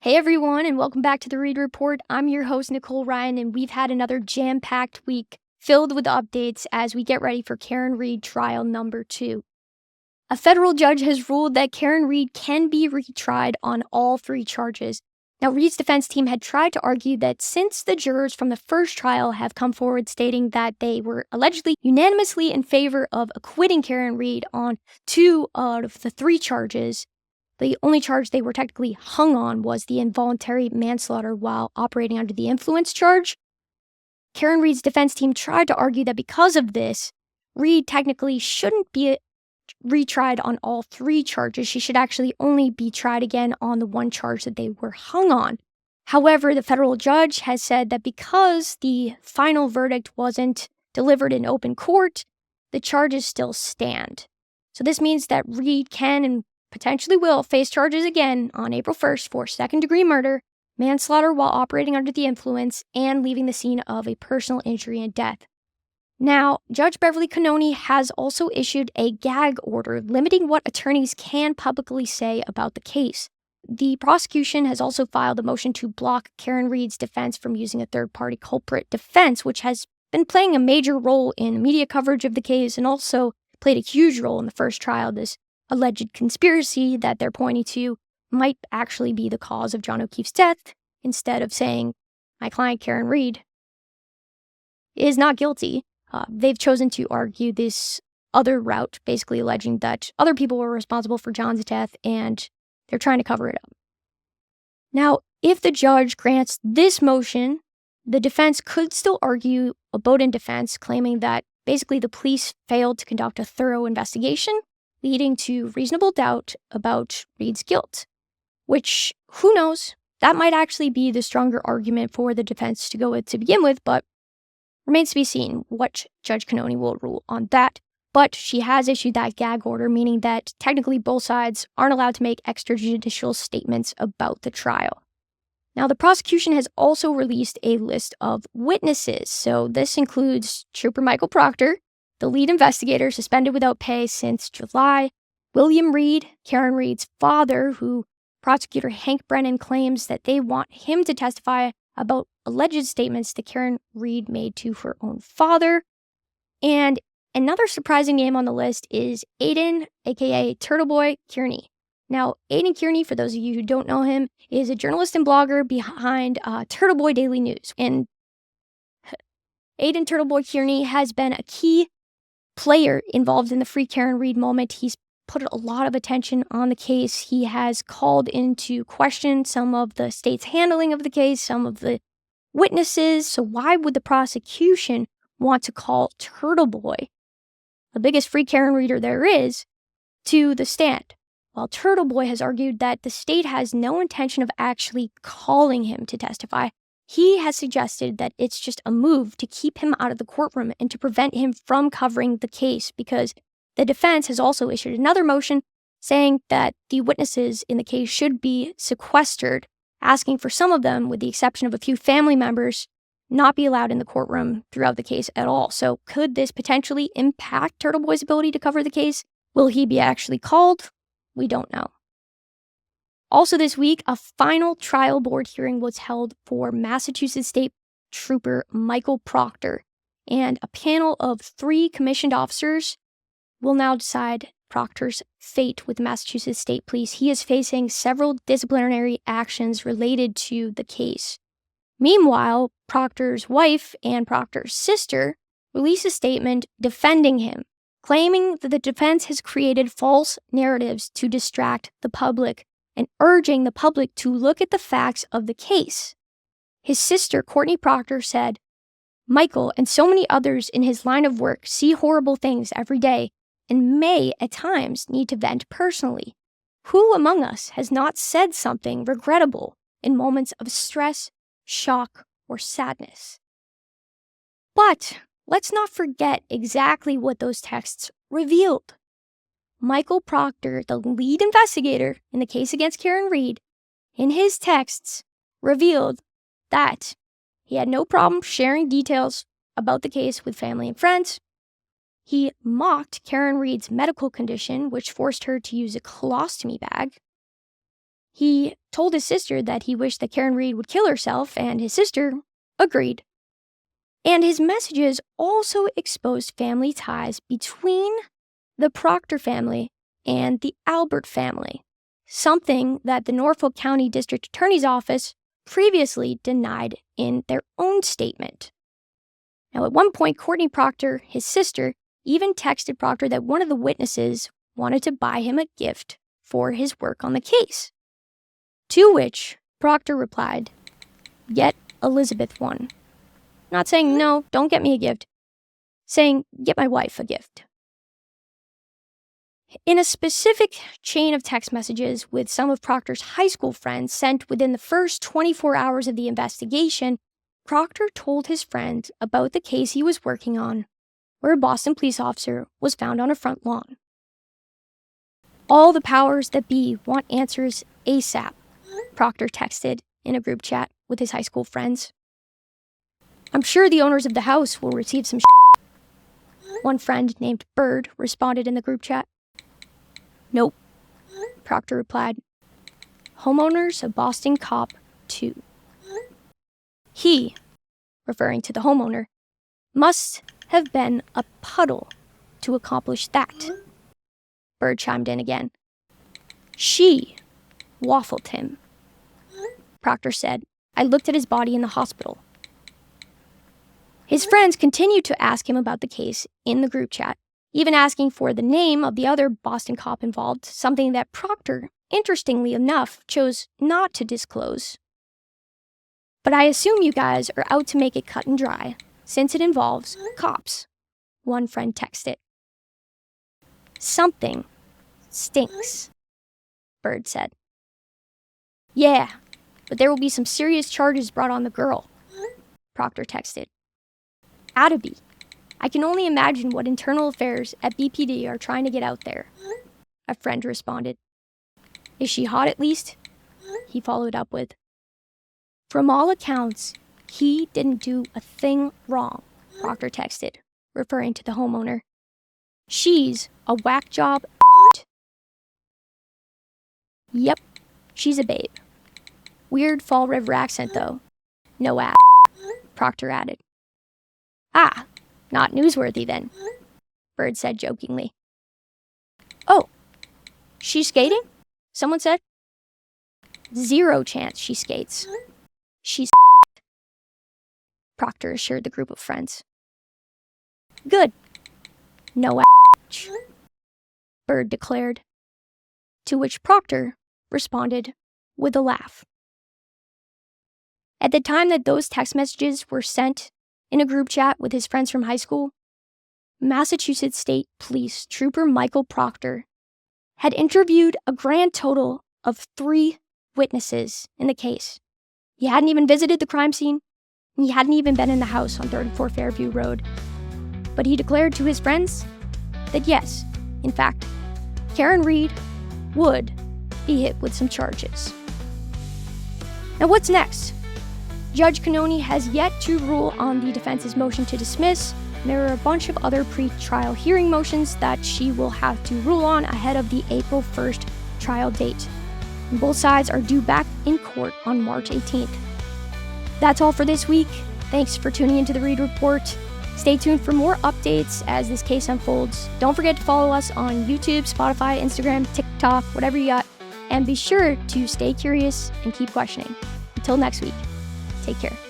Hey everyone, and welcome back to the Read Report. I'm your host, Nicole Ryan, and we've had another jam-packed week filled with updates as we get ready for Karen Read trial number 2. A federal judge has ruled that Karen Read can be retried on all 3 charges. Now, Read's defense team had tried to argue that since the jurors from the first trial have come forward stating that they were allegedly unanimously in favor of acquitting Karen Read on 2 out of the 3 charges, the only charge they were technically hung on was the involuntary manslaughter while operating under the influence charge. Karen Read's defense team tried to argue that because of this, Read technically shouldn't be retried on all 3 charges. She should actually only be tried again on the 1 charge that they were hung on. However, the federal judge has said that because the final verdict wasn't delivered in open court, the charges still stand. So this means that Read can and potentially will face charges again on April 1st for second-degree murder, manslaughter while operating under the influence, and leaving the scene of a personal injury and death. Now, Judge Beverly Cannoni has also issued a gag order limiting what attorneys can publicly say about the case. The prosecution has also filed a motion to block Karen Read's defense from using a third-party culprit defense, which has been playing a major role in media coverage of the case and also played a huge role in the first trial. This alleged conspiracy that they're pointing to might actually be the cause of John O'Keefe's death, instead of saying, my client Karen Read is not guilty. They've chosen to argue this other route, basically alleging that other people were responsible for John's death, and they're trying to cover it up. Now, if the judge grants this motion, the defense could still argue a Bowdoin defense, claiming that basically the police failed to conduct a thorough investigation, leading to reasonable doubt about Read's guilt, which, who knows, that might actually be the stronger argument for the defense to go with to begin with, but remains to be seen what Judge Cannoni will rule on that. But she has issued that gag order, meaning that technically both sides aren't allowed to make extrajudicial statements about the trial. Now, the prosecution has also released a list of witnesses, so this includes Trooper Michael Proctor, the lead investigator suspended without pay since July, William Read, Karen Read's father, who prosecutor Hank Brennan claims that they want him to testify about alleged statements that Karen Read made to her own father. And another surprising name on the list is Aidan, aka Turtle Boy Kearney. Now, Aidan Kearney, for those of you who don't know him, is a journalist and blogger behind Turtle Boy Daily News. And Aidan Turtle Boy Kearney has been a key player involved in the Free Karen Read moment. He's put a lot of attention on the case. He has called into question some of the state's handling of the case, some of the witnesses. So why would the prosecution want to call Turtle Boy, the biggest Free Karen Reader there is, to the stand? While Turtle Boy has argued that the state has no intention of actually calling him to testify, he has suggested that it's just a move to keep him out of the courtroom and to prevent him from covering the case, because the defense has also issued another motion saying that the witnesses in the case should be sequestered, asking for some of them, with the exception of a few family members, not be allowed in the courtroom throughout the case at all. So could this potentially impact Turtle Boy's ability to cover the case? Will he be actually called? We don't know. Also this week, a final trial board hearing was held for Massachusetts State Trooper Michael Proctor, and a panel of 3 commissioned officers will now decide Proctor's fate with Massachusetts State Police. He is facing several disciplinary actions related to the case. Meanwhile, Proctor's wife and Proctor's sister released a statement defending him, claiming that the defense has created false narratives to distract the public and urging the public to look at the facts of the case. His sister, Courtney Proctor, said, "Michael and so many others in his line of work see horrible things every day and may, at times, need to vent personally. Who among us has not said something regrettable in moments of stress, shock, or sadness?" But let's not forget exactly what those texts revealed. Michael Proctor, the lead investigator in the case against Karen Read, in his texts revealed that he had no problem sharing details about the case with family and friends. He mocked Karen Read's medical condition, which forced her to use a colostomy bag. He told his sister that he wished that Karen Reid would kill herself, and his sister agreed. And his messages also exposed family ties between the Proctor family and the Albert family, something that the Norfolk County District Attorney's Office previously denied in their own statement. Now, at one point, Courtney Proctor, his sister, even texted Proctor that one of the witnesses wanted to buy him a gift for his work on the case. To which Proctor replied, "Get Elizabeth one." Not saying, "No, don't get me a gift." Saying, "Get my wife a gift." In a specific chain of text messages with some of Proctor's high school friends sent within the first 24 hours of the investigation, Proctor told his friend about the case he was working on, where a Boston police officer was found on a front lawn. "All the powers that be want answers ASAP," Proctor texted in a group chat with his high school friends. "I'm sure the owners of the house will receive some shit," one friend named Bird responded in the group chat. "Nope," Proctor replied. "Homeowners of Boston Cop 2. He," referring to the homeowner, "must have been a puddle to accomplish that." Bird chimed in again. "She waffled him." Proctor said, "I looked at his body in the hospital." His friends continued to ask him about the case in the group chat, even asking for the name of the other Boston cop involved, something that Proctor, interestingly enough, chose not to disclose. "But I assume you guys are out to make it cut and dry, since it involves cops," one friend texted. "Something stinks," Bird said. "Yeah, but there will be some serious charges brought on the girl," Proctor texted. "Attaby. I can only imagine what internal affairs at BPD are trying to get out there," a friend responded. "Is she hot at least?" he followed up with. "From all accounts, he didn't do a thing wrong," Proctor texted, referring to the homeowner. "She's a whack job." "Yep, she's a babe. Weird Fall River accent, though. No ass," Proctor added. "Ah, not newsworthy then," Bird said jokingly. "Oh, she's skating?" someone said. "Zero chance she skates. She's Proctor assured the group of friends. "Good. No ass," Bird declared. To which Proctor responded with a laugh. At the time that those text messages were sent in a group chat with his friends from high school, Massachusetts State Police Trooper Michael Proctor had interviewed a grand total of 3 witnesses in the case. He hadn't even visited the crime scene, and he hadn't even been in the house on 3rd and 4th Fairview Road. But he declared to his friends that yes, in fact, Karen Reid would be hit with some charges. Now what's next? Judge Cannoni has yet to rule on the defense's motion to dismiss. There are a bunch of other pre-trial hearing motions that she will have to rule on ahead of the April 1st trial date. And both sides are due back in court on March 18th. That's all for this week. Thanks for tuning into the Reid Report. Stay tuned for more updates as this case unfolds. Don't forget to follow us on YouTube, Spotify, Instagram, TikTok, whatever you got. And be sure to stay curious and keep questioning. Until next week, take care.